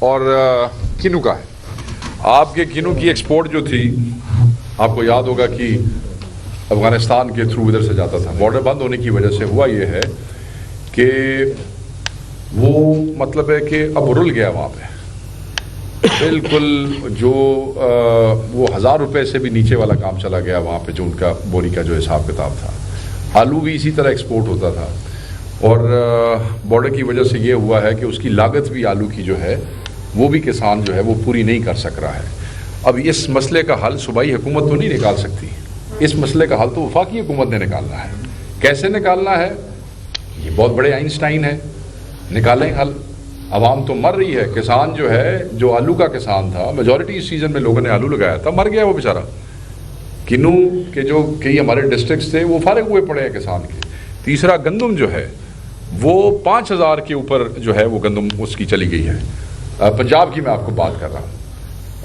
اور کینو کا ہے. آپ کے کینو کی ایکسپورٹ جو تھی آپ کو یاد ہوگا کہ افغانستان کے تھرو ادھر سے جاتا تھا. بارڈر بند ہونے کی وجہ سے ہوا یہ ہے کہ وہ مطلب ہے کہ اب رل گیا وہاں پہ بالکل. جو وہ 1000 روپے سے بھی نیچے والا کام چلا گیا وہاں پہ, جو ان کا بوری کا جو حساب کتاب تھا. آلو بھی اسی طرح ایکسپورٹ ہوتا تھا, اور بارڈر کی وجہ سے یہ ہوا ہے کہ اس کی لاگت بھی آلو کی جو ہے وہ بھی کسان جو ہے وہ پوری نہیں کر سک رہا ہے. اب اس مسئلے کا حل صوبائی حکومت تو نہیں نکال سکتی, اس مسئلے کا حل تو وفاقی حکومت نے نکالنا ہے. کیسے نکالنا ہے؟ یہ بہت بڑے آئنسٹائن ہے, نکالیں حل. عوام تو مر رہی ہے. کسان جو ہے, جو آلو کا کسان تھا, میجورٹی اس سیزن میں لوگوں نے آلو لگایا تھا, مر گیا وہ بیچارہ. کنو کے جو کئی ہمارے ڈسٹرکٹس تھے وہ فارغ ہوئے پڑے ہیں کسان کے. تیسرا گندم جو ہے وہ 5000 کے اوپر جو ہے وہ گندم اس کی چلی گئی ہے. پنجاب کی میں آپ کو بات کر رہا ہوں.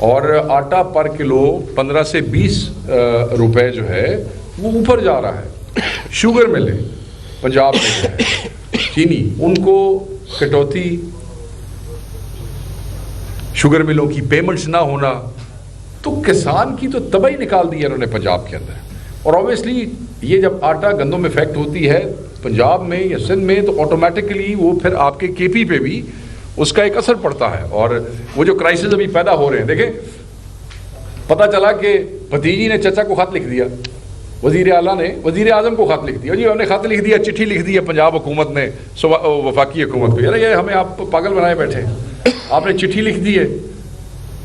اور آٹا پر کلو 15 سے 20 روپے جو ہے وہ اوپر جا رہا ہے. شوگر ملیں پنجاب میں جو ہے, چینی, ان کو کٹوتی, شوگر ملوں کی پیمنٹس نہ ہونا, تو کسان کی تو تباہی نکال دی ہے انہوں نے پنجاب کے اندر. اور اوبیسلی یہ جب آٹا گندم میں افیکٹ ہوتی ہے پنجاب میں یا سندھ میں, تو آٹومیٹکلی وہ پھر آپ کے کے پی پہ بھی اس کا ایک اثر پڑتا ہے. اور وہ جو کرائسس ابھی پیدا ہو رہے ہیں, دیکھیں پتہ چلا کہ بھتیجی نے چچا کو خط لکھ دیا, وزیر اعلیٰ نے وزیر اعظم کو خط لکھ دیا, جی انہوں نے خط لکھ دیا, چٹھی لکھ دی ہے پنجاب حکومت نے وفاقی حکومت کو, یار یہ ہمیں آپ پاگل بنائے بیٹھے, آپ نے چٹھی لکھ دی ہے.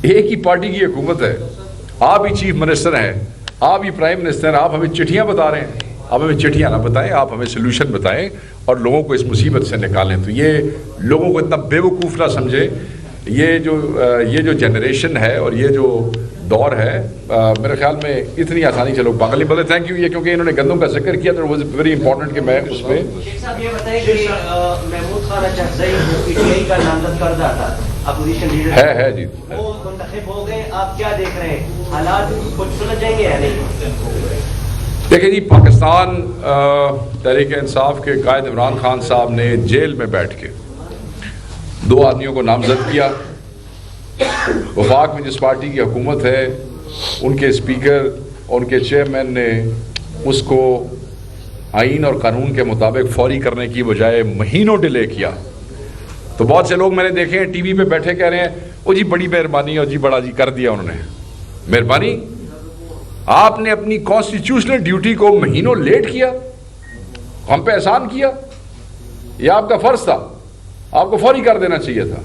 ایک ہی پارٹی کی حکومت ہے, آپ ہی چیف منسٹر ہیں, آپ ہی پرائم منسٹر ہیں, آپ ہمیں چٹھیاں بتا رہے ہیں. آپ ہمیں چٹھیاں نہ بتائیں, آپ ہمیں سلوشن بتائیں اور لوگوں کو اس مصیبت سے نکالیں. تو یہ لوگوں کو اتنا بے وقوف نہ سمجھے. یہ جو جنریشن ہے اور یہ جو دور ہے, میرے خیال میں اتنی آسانی سے لوگ پاگل نہیں بولے. Thank you. یہ کیونکہ انہوں نے گندم کا ذکر کیا تو واز ویری امپورٹنٹ کہ میں اس پہ. یہ بتائیں کہ محمود خان اچکزئی جو پی ٹی آئی کا نامزد کردہ تھا, اپوزیشن لیڈر ہے جی, وہ منتخب ہو گئے. آپ کیا دیکھ رہے ہیں, حالات کچھ سلجھ جائیں گے یا نہیں؟ دیکھیں جی, پاکستان تحریک انصاف کے قائد عمران خان صاحب نے جیل میں بیٹھ کے 2 آدمیوں کو نامزد کیا. وفاق میں جس پارٹی کی حکومت ہے ان کے اسپیکر اور ان کے چیئرمین نے اس کو آئین اور قانون کے مطابق فوری کرنے کی بجائے مہینوں ڈیلے کیا. تو بہت سے لوگ میں نے دیکھے ہیں ٹی وی پہ بیٹھے کہہ رہے ہیں او جی بڑی مہربانی, اور جی بڑا جی کر دیا انہوں نے. مہربانی, آپ نے اپنی کانسٹیٹیوشنل ڈیوٹی کو مہینوں لیٹ کیا, ہم پہ احسان کیا. یہ آپ کا فرض تھا, آپ کو فوری کر دینا چاہیے تھا.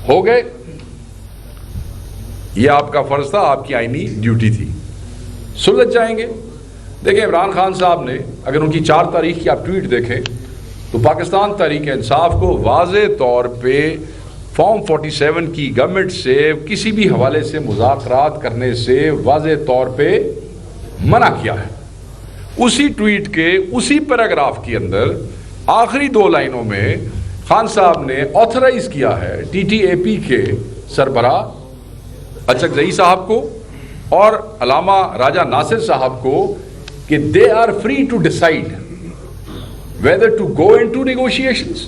ہو گئے, یہ آپ کا فرض تھا, آپ کی آئینی ڈیوٹی تھی. سلجھ جائیں گے. دیکھیں عمران خان صاحب نے, اگر ان کی 4 تاریخ کی آپ ٹویٹ دیکھیں تو پاکستان تحریک انصاف کو واضح طور پہ فارم 47 کی گورنمنٹ سے کسی بھی حوالے سے مذاکرات کرنے سے واضح طور پہ منع کیا ہے. اسی ٹویٹ کے اسی پیراگراف کے اندر آخری 2 لائنوں میں خان صاحب نے آتھرائز کیا ہے ٹی ٹی اے پی کے سربراہ اچکزئی صاحب کو اور علامہ راجہ ناصر صاحب کو کہ they are free to decide whether to go into negotiations,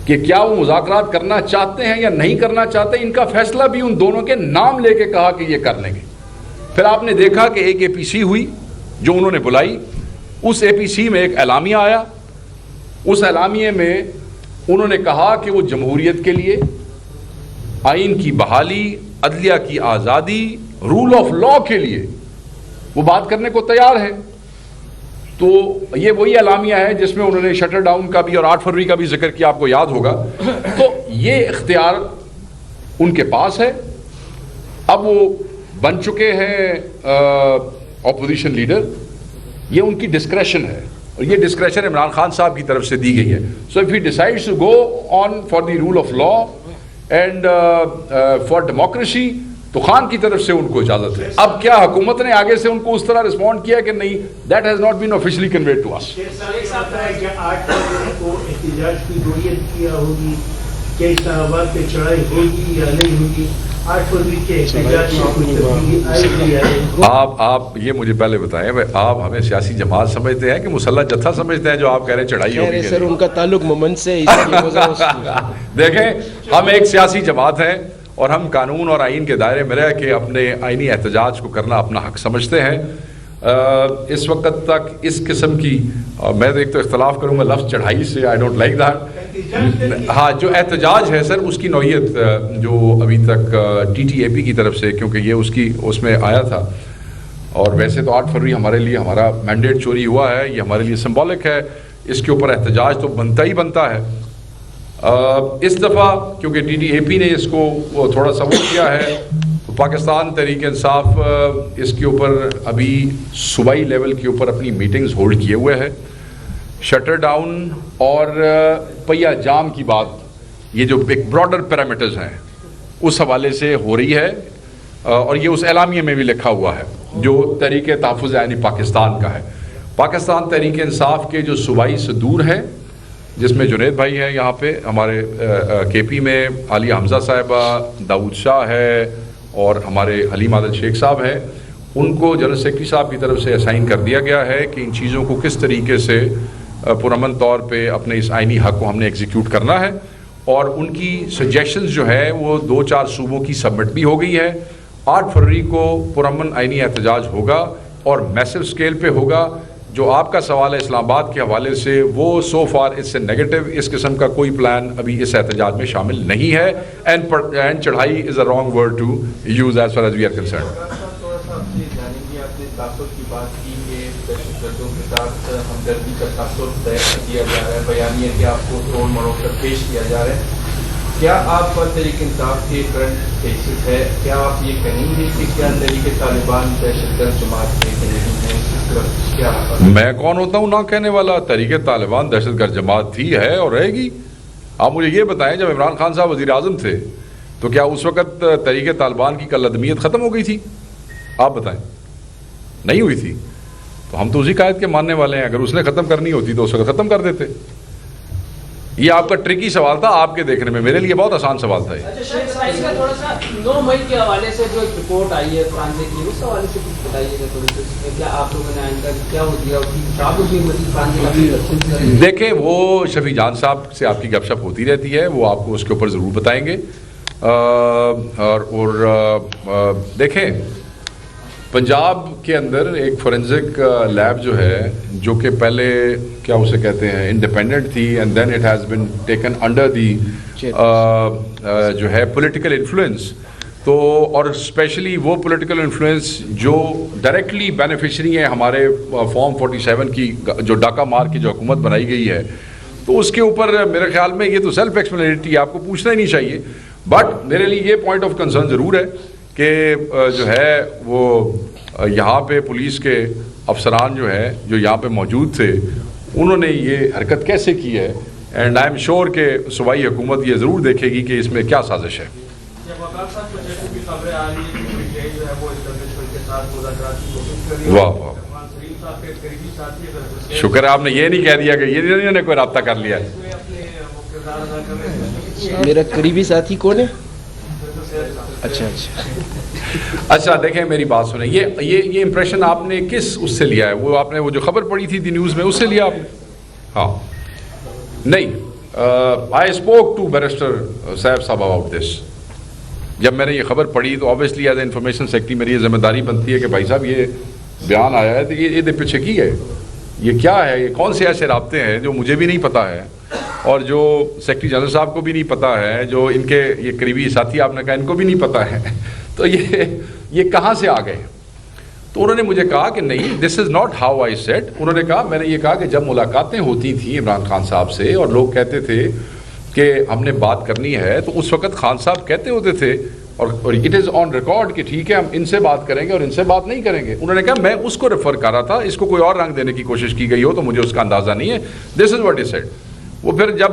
کہ کیا وہ مذاکرات کرنا چاہتے ہیں یا نہیں کرنا چاہتے. ان کا فیصلہ بھی ان دونوں کے نام لے کے کہا کہ یہ کر لیں گے. پھر آپ نے دیکھا کہ ایک اے پی سی ہوئی جو انہوں نے بلائی. اس اے پی سی میں ایک اعلامیہ آیا. اس اعلامیے میں انہوں نے کہا کہ وہ جمہوریت کے لیے, آئین کی بحالی, عدلیہ کی آزادی, رول آف لا کے لیے وہ بات کرنے کو تیار ہے. تو یہ وہی اعلامیہ ہے جس میں انہوں نے شٹر ڈاؤن کا بھی اور 8 فروری کا بھی ذکر کیا, آپ کو یاد ہوگا. تو یہ اختیار ان کے پاس ہے. اب وہ بن چکے ہیں اپوزیشن لیڈر, یہ ان کی ڈسکریشن ہے, اور یہ ڈسکریشن عمران خان صاحب کی طرف سے دی گئی ہے. So if he decides to go on for the rule of law and for democracy, تو خان کی طرف سے ان کو اجازت ہے. اب کیا حکومت نے آگے سے ان کو اس طرح رسپونڈ کیا کہ نہیں, that has not been officially conveyed to us. احتجاج کی نوعیت کیا ہوگی, کیا اسلام آباد پہ چڑھائی ہوگی یا نہیں ہوگی, 8 फरवरी के एहतजाज में कोई तब्दीली आएगी या नहीं? आप ये मुझे पहले बताएं, भाई आप हमें सियासी जमात समझते हैं कि मुसल्लह जत्था समझते हैं जो आप कह रहे हैं चढ़ाई होगी? सर उनका ताल्लुक मोमन से है, इसलिए वो ज़रा देखें, हम एक सियासी जमात हैं और हम कानून और आइन के दायरे में रह के अपने आइनी एहतजाज को करना अपना हक समझते हैं। इस वक्त तक इस किस्म की मैं तो एक तो इख्तलाफ करूँगा लफ्ज़ चढ़ाई से, आई डोंट लाइक दैट। हाँ, जो एहतजाज है सर उसकी नौइयत जो अभी तक TTAP की तरफ से, क्योंकि ये उसमें आया था, और वैसे तो 8 फरवरी हमारे लिए हमारा मैंडेट चोरी हुआ है, ये हमारे लिए सिंबॉलिक है, इसके ऊपर एहतजाज तो बनता ही बनता है। इस दफ़ा क्योंकि TTAP ने इसको थोड़ा सा वो किया है, तो पाकिस्तान तहरीक इंसाफ इसके ऊपर अभी सूबाई लेवल के ऊपर अपनी मीटिंग्स होल्ड किए हुए है। शटर डाउन और पहिया जाम की बात, ये जो एक ब्रॉडर पैरामीटर्स हैं उस हवाले से हो रही है, और ये उस एलामिये में भी लिखा हुआ है जो तहरीक तहफ़्फ़ुज़ यानी पाकिस्तान का है। पाकिस्तान तहरीक इंसाफ के जो सूबाई सदूर हैं, जिसमें जुनैद भाई हैं यहाँ पे हमारे KP में, आलिया हमज़ा साहिबा, दाऊद शाह है और हमारे हलीम आदिल शेख साहब हैं, उनको जनरल सेक्रेटरी साहब की तरफ से असाइन कर दिया गया है कि इन चीज़ों को किस तरीके से पुरअमन तौर पे अपने इस आइनी हक़ को हमने एग्जीक्यूट करना है। और उनकी सजेशंस जो है वो 2-4 सूबों की सबमिट भी हो गई है। 8 फरवरी को पुरअमन आइनी एहतजाज होगा और मैसिव स्केल पे होगा। जो आपका सवाल है इस्लामाबाद के हवाले से, वो सो फार इससे नेगेटिव, इस किस्म का कोई प्लान अभी इस एहतजाज में शामिल नहीं है। एंड चढ़ाई is a wrong word to use as far as we are concerned. तासुर की बात की कि दहशतगर्दों के साथ हमदर्दी का तासुर तय किया जा रहा है, बयानिए कि आपको तोड़ मरोड़ कर पेश किया जा रहा है, क्या आप तहरीक इंसाफ के करंट केसेस है, क्या आप ये कहेंगे कि क्या तहरीक तालिबान दहशतगर्द जमात के करीबी हैं? क्या मैं कौन होता हूँ ना कहने वाला? तहरीक तालिबान दहशतगर्द जमात थी, है और रहेगी। आप मुझे ये बताएं, जब इमरान खान साहब वज़ीर आज़म थे तो क्या उस वक़्त तहरीक तालिबान की कलअदमियत ख़त्म हो गई थी? आप बताएं, नहीं हुई थी। तो हम तो उसी कायद के मानने वाले हैं। अगर उसने ख़त्म करनी होती तो उस वक्त ख़त्म कर देते। ये आपका ट्रिकी सवाल था, आपके देखने में, मेरे लिए बहुत आसान सवाल था ये। अच्छा, थोड़ा सा 9 मई के हवाले से जो रिपोर्ट आई है फ्रांस की, उस हवाले से कुछ बताइएगा थोड़ी सी। क्या आप लोगों ने आइंदा क्या हो दिया? देखें, वो शफी जान साहब से आपकी गपशप होती रहती है, वो आपको उसके ऊपर ज़रूर बताएंगे। और देखें, पंजाब के अंदर एक फोरेंसिक लैब जो है, जो कि पहले क्या उसे कहते हैं इंडिपेंडेंट थी, and then it has been taken under the जो है पॉलिटिकल इन्फ्लुएंस। तो और स्पेशली वो पॉलिटिकल इन्फ्लुएंस जो डायरेक्टली बेनिफिशरी है हमारे फॉर्म 47 की, जो डाका मार की जो हुकूमत बनाई गई है, तो उसके ऊपर मेरे ख्याल में ये तो सेल्फ एक्सप्लेनेटरी, आपको पूछना ही नहीं चाहिए। बट मेरे लिए ये पॉइंट ऑफ कंसर्न ज़रूर है कि जो है वो यहाँ पे पुलिस के अफसरान जो है जो यहाँ पे मौजूद थे, उन्होंने ये हरकत कैसे की है। एंड आई एम श्योर कि सूबाई हुकूमत ये ज़रूर देखेगी कि इसमें क्या साजिश है। वाह वाह, शुक्र है आपने ये नहीं कह दिया कि ये इन्होंने कोई रब्ता कर लिया है। मेरा करीबी साथी कौन है? अच्छा, अच्छा देखें, मेरी बात सुने, ये इंप्रेशन आपने किस उससे लिया है? वो आपने वो जो खबर पड़ी थी दी न्यूज़ में, उससे लिया आपने? हाँ, नहीं, आई स्पोक टू बैरिस्टर साहब अबाउट दिस। जब मैंने ये खबर पढ़ी तो obviously as a information secretary मेरी ये जिम्मेदारी बनती है कि भाई साहब ये बयान आया है तो ये पीछे की है, ये क्या है, ये कौन से ऐसे राब्ते हैं जो मुझे भी नहीं पता है और जो सेक्रेटरी जनरल साहब को भी नहीं पता है, जो इनके ये करीबी साथी आपने कहा इनको भी नहीं पता है, तो ये कहाँ से आ गए? तो उन्होंने मुझे कहा कि नहीं, this is not how I said. उन्होंने कहा, मैंने ये कहा कि जब मुलाकातें होती थी इमरान खान साहब से और लोग कहते थे कि हमने बात करनी है, तो उस वक़्त खान साहब कहते होते थे और इट इज़ ऑन रिकॉर्ड कि ठीक है हम इनसे बात करेंगे और इनसे बात नहीं करेंगे। उन्होंने कहा मैं उसको रेफ़र कर रहा था, इसको कोई और रंग देने की कोशिश की गई हो तो मुझे उसका अंदाज़ा नहीं है। This is what he said. वो फिर जब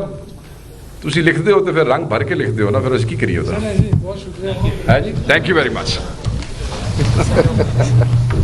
तुसी लिखते हो तो फिर रंग भर के लिखते हो ना, फिर इसकी करिए होता है जी। Thank you very much.